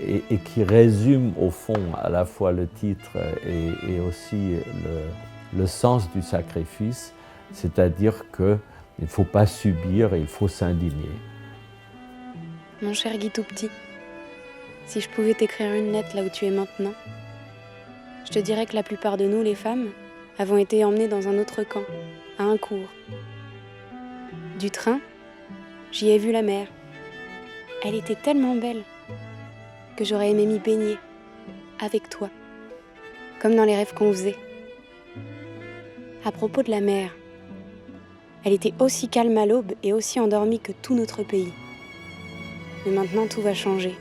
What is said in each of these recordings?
et qui résume au fond à la fois le titre et aussi le sens du sacrifice, c'est-à-dire qu'il ne faut pas subir et il faut s'indigner. Mon cher Guy tout petit, si je pouvais t'écrire une lettre là où tu es maintenant, je te dirais que la plupart de nous, les femmes, avons été emmenées dans un autre camp, à un cours. Du train, j'y ai vu la mer. Elle était tellement belle que j'aurais aimé m'y baigner, avec toi, comme dans les rêves qu'on faisait. À propos de la mer, elle était aussi calme à l'aube et aussi endormie que tout notre pays. Mais maintenant, tout va changer.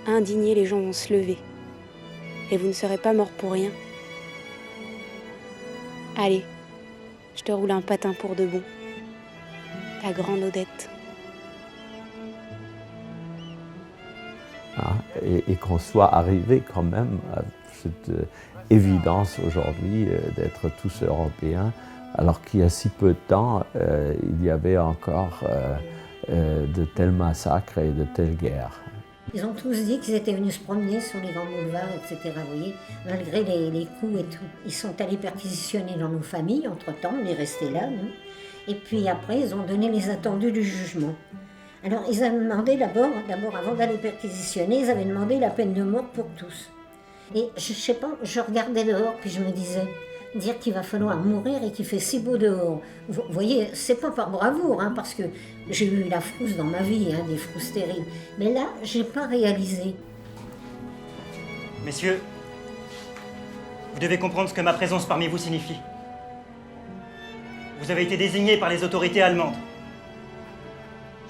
Indignés, les gens vont se lever. Et vous ne serez pas morts pour rien. Allez, je te roule un patin pour de bon. Ta grande Odette. Et qu'on soit arrivé quand même à cette évidence aujourd'hui d'être tous européens, alors qu'il y a si peu de temps, il y avait encore de tels massacres et de telles guerres. Ils ont tous dit qu'ils étaient venus se promener sur les grands boulevards, etc. Vous voyez, malgré les coups et tout. Ils sont allés perquisitionner dans nos familles, entre-temps, on est restés là, nous. Et puis après, ils ont donné les attendus du jugement. Alors, ils avaient demandé d'abord, avant d'aller perquisitionner, ils avaient demandé la peine de mort pour tous. Et je sais pas, je regardais dehors, puis je me disais, dire qu'il va falloir mourir et qu'il fait si beau dehors. Vous voyez, c'est pas par bravoure, hein, parce que j'ai eu la frousse dans ma vie, hein, des frousses terribles. Mais là, j'ai pas réalisé. Messieurs, vous devez comprendre ce que ma présence parmi vous signifie. Vous avez été désignés par les autorités allemandes.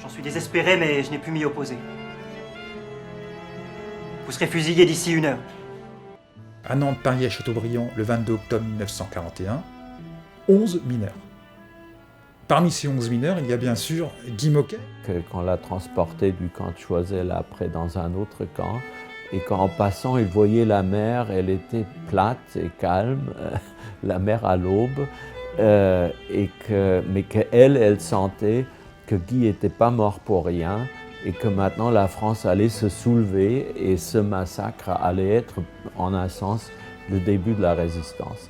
J'en suis désespéré, mais je n'ai pu m'y opposer. Vous serez fusillés d'ici 1 heure. À Nantes, Paris et Châteaubriand, le 22 octobre 1941, 11 mineurs. Parmi ces 11 mineurs, il y a bien sûr Guy Môquet. Qu'on l'a transporté du camp de Choiseul après dans un autre camp, et qu'en passant, il voyait la mer, elle était plate et calme, la mer à l'aube, mais qu'elle sentait que Guy n'était pas mort pour rien, et que maintenant la France allait se soulever et ce massacre allait être en un sens le début de la résistance.